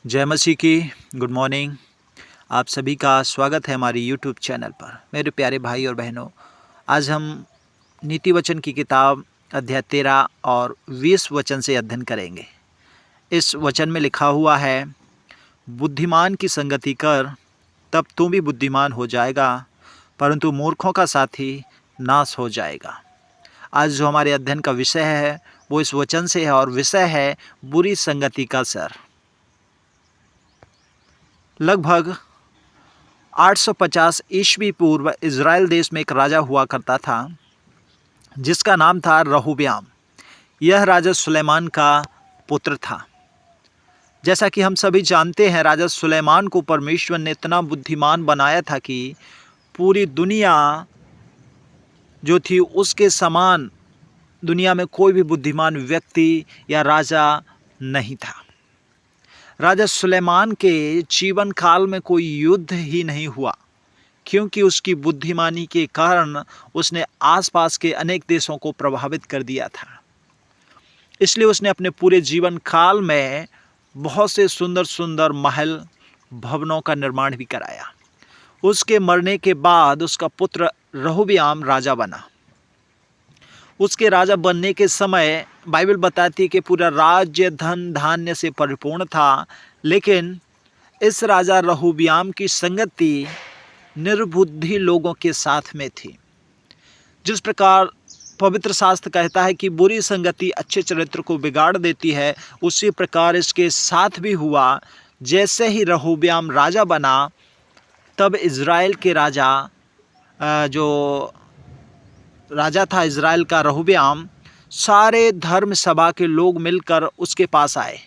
जय मसीह की। Good morning. आप सभी का स्वागत है हमारी यूट्यूब चैनल पर। मेरे प्यारे भाई और बहनों, आज हम नीति वचन की किताब अध्याय 13 और 20 वचन से अध्ययन करेंगे। इस वचन में लिखा हुआ है, बुद्धिमान की संगति कर, तब तू भी बुद्धिमान हो जाएगा, परंतु मूर्खों का साथी नाश हो जाएगा। आज जो हमारे अध्ययन का विषय है वो इस वचन से है और विषय है बुरी संगति का असर। लगभग 850 ईस्वी पूर्व इज़राइल देश में एक राजा हुआ करता था जिसका नाम था रहूब्याम। यह राजा सुलेमान का पुत्र था। जैसा कि हम सभी जानते हैं, राजा सुलेमान को परमेश्वर ने इतना बुद्धिमान बनाया था कि पूरी दुनिया जो थी उसके समान दुनिया में कोई भी बुद्धिमान व्यक्ति या राजा नहीं था। राजा सुलेमान के जीवन काल में कोई युद्ध ही नहीं हुआ, क्योंकि उसकी बुद्धिमानी के कारण उसने आसपास के अनेक देशों को प्रभावित कर दिया था। इसलिए उसने अपने पूरे जीवन काल में बहुत से सुंदर सुंदर महल भवनों का निर्माण भी कराया। उसके मरने के बाद उसका पुत्र रहूब्याम राजा बना। उसके राजा बनने के समय बाइबल बताती है कि पूरा राज्य धन धान्य से परिपूर्ण था, लेकिन इस राजा रहूब्याम की संगति निर्बुद्धि लोगों के साथ में थी। जिस प्रकार पवित्र शास्त्र कहता है कि बुरी संगति अच्छे चरित्र को बिगाड़ देती है, उसी प्रकार इसके साथ भी हुआ। जैसे ही रहूब्याम राजा बना, तब इज़राइल के जो राजा था इज़राइल का रहूब्याम, सारे धर्म सभा के लोग मिलकर उसके पास आए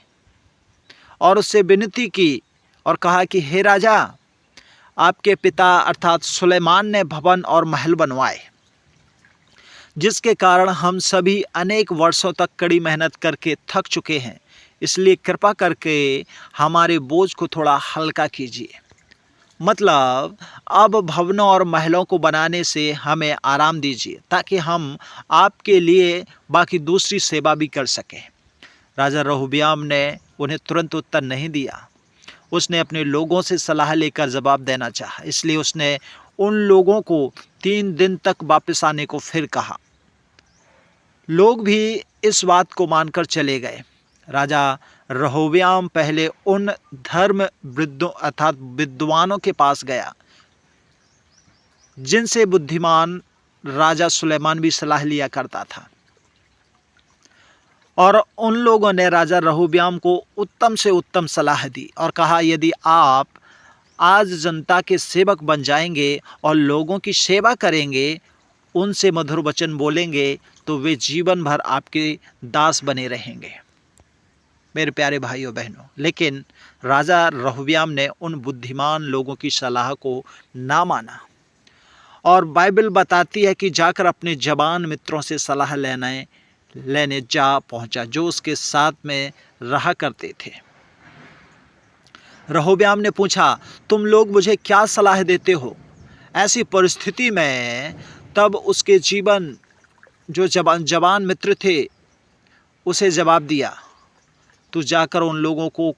और उससे विनती की और कहा कि हे राजा, आपके पिता अर्थात सुलेमान ने भवन और महल बनवाए, जिसके कारण हम सभी अनेक वर्षों तक कड़ी मेहनत करके थक चुके हैं। इसलिए कृपा करके हमारे बोझ को थोड़ा हल्का कीजिए। मतलब अब भवनों और महलों को बनाने से हमें आराम दीजिए, ताकि हम आपके लिए बाकी दूसरी सेवा भी कर सकें। राजा रहूब्याम ने उन्हें तुरंत उत्तर नहीं दिया। उसने अपने लोगों से सलाह लेकर जवाब देना चाहा। इसलिए उसने उन लोगों को 3 दिन तक वापस आने को फिर कहा। लोग भी इस बात को मानकर चले गए। राजा रहूब्याम पहले उन धर्म वृद्धों अर्थात विद्वानों के पास गया, जिनसे बुद्धिमान राजा सुलेमान भी सलाह लिया करता था, और उन लोगों ने राजा रहूब्याम को उत्तम से उत्तम सलाह दी और कहा, यदि आप आज जनता के सेवक बन जाएंगे और लोगों की सेवा करेंगे, उनसे मधुर वचन बोलेंगे, तो वे जीवन भर आपके दास बने रहेंगे। मेरे प्यारे भाइयों बहनों, लेकिन राजा रहूब्याम ने उन बुद्धिमान लोगों की सलाह को ना माना और बाइबल बताती है कि जाकर अपने जवान मित्रों से सलाह लेने जा पहुंचा, जो उसके साथ में रहा करते थे। रहूब्याम ने पूछा, तुम लोग मुझे क्या सलाह देते हो? ऐसी परिस्थिति में तब उसके जीवन जो जवान मित्र थे उसे जवाब दिया, तू जाकर उन लोगों को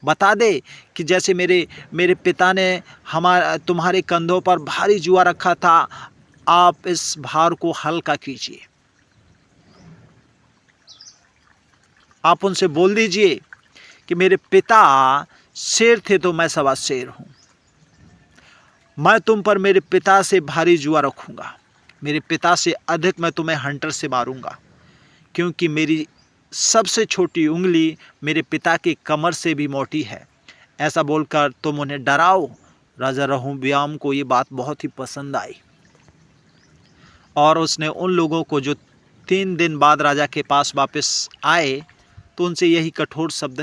बता दे कि जैसे मेरे पिता ने तुम्हारे कंधों पर भारी जुआ रखा था, आप इस भार को हल्का कीजिए। आप उनसे बोल दीजिए कि मेरे पिता शेर थे तो मैं सवा शेर हूँ। मैं तुम पर मेरे पिता से भारी जुआ रखूँगा। मेरे पिता से अधिक मैं तुम्हें हंटर से मारूँगा, क्योंकि मेरी सबसे छोटी उंगली मेरे पिता की कमर से भी मोटी है। ऐसा बोलकर तुम उन्हें डराओ। राजा रहूब्याम को ये बात बहुत ही पसंद आई और उसने उन लोगों को जो 3 दिन बाद राजा के पास वापस आए, तो उनसे यही कठोर शब्द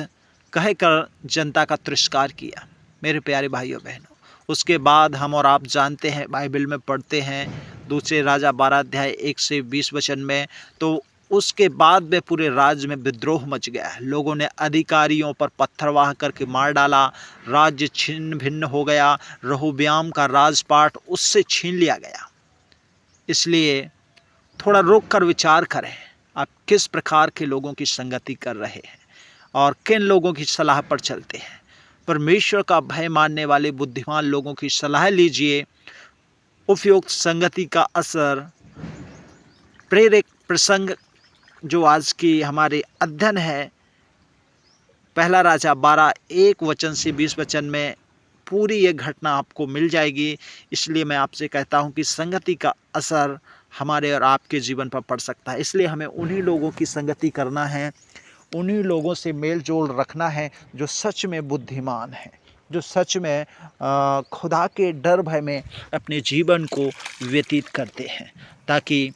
कहकर जनता का तिरस्कार किया। मेरे प्यारे भाइयों बहनों, उसके बाद हम और आप जानते हैं, बाइबल में पढ़ते हैं दूसरे राजा 12 अध्याय 1 से 20 वचन में, तो उसके बाद में पूरे राज्य में विद्रोह मच गया। लोगों ने अधिकारियों पर पत्थरवाह करके मार डाला। राज्य छिन्न भिन्न हो गया। रहूब्याम का राजपाट उससे छीन लिया गया। इसलिए थोड़ा रोक कर विचार करें, आप किस प्रकार के लोगों की संगति कर रहे हैं और किन लोगों की सलाह पर चलते हैं। परमेश्वर का भय मानने वाले बुद्धिमान लोगों की सलाह लीजिए। उपयुक्त संगति का असर। प्रेरक प्रसंग जो आज की हमारे अध्ययन है, पहला राजा 12:1 से 20 में पूरी ये घटना आपको मिल जाएगी। इसलिए मैं आपसे कहता हूँ कि संगति का असर हमारे और आपके जीवन पर पड़ सकता है। इसलिए हमें उन्हीं लोगों की संगति करना है, उन्हीं लोगों से मेल जोल रखना है जो सच में बुद्धिमान हैं, जो सच में खुदा के डर भय में अपने जीवन को व्यतीत करते हैं, ताकि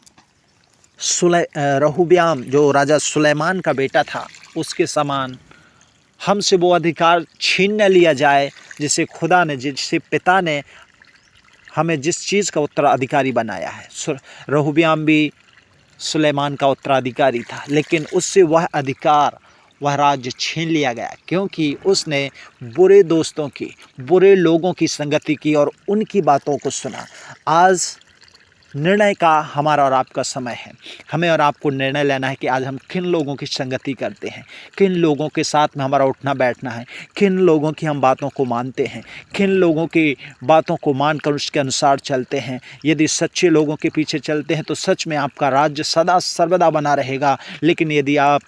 रहूब्याम जो राजा सुलेमान का बेटा था उसके समान हमसे वो अधिकार छीन न लिया जाए जिसे खुदा ने, जिसे पिता ने हमें जिस चीज़ का उत्तराधिकारी बनाया है। रहूब्याम भी सुलेमान का उत्तराधिकारी था, लेकिन उससे वह अधिकार, वह राज्य छीन लिया गया क्योंकि उसने बुरे दोस्तों की, बुरे लोगों की संगति की और उनकी बातों को सुना। आज निर्णय का हमारा और आपका समय है। हमें और आपको निर्णय लेना है कि आज हम किन लोगों की संगति करते हैं, किन लोगों के साथ में हमारा उठना बैठना है, किन लोगों की हम बातों को मानते हैं, किन लोगों की बातों को मानकर उसके अनुसार चलते हैं। यदि सच्चे लोगों के पीछे चलते हैं तो सच में आपका राज्य सदा सर्वदा बना रहेगा। लेकिन यदि आप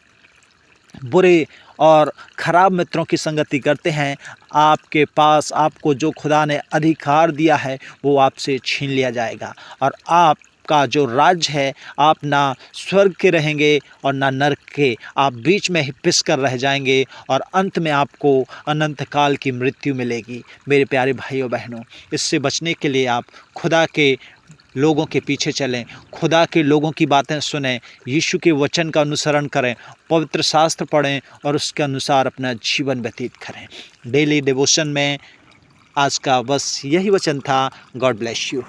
बुरे और ख़राब मित्रों की संगति करते हैं, आपके पास, आपको जो खुदा ने अधिकार दिया है वो आपसे छीन लिया जाएगा और आपका जो राज्य है, आप ना स्वर्ग के रहेंगे और ना नरक के, आप बीच में ही पिस कर रह जाएंगे और अंत में आपको अनंत काल की मृत्यु मिलेगी। मेरे प्यारे भाइयों बहनों, इससे बचने के लिए आप खुदा के लोगों के पीछे चलें, खुदा के लोगों की बातें सुनें, यीशु के वचन का अनुसरण करें, पवित्र शास्त्र पढ़ें और उसके अनुसार अपना जीवन व्यतीत करें। डेली डिवोशन में आज का बस यही वचन था। God bless you.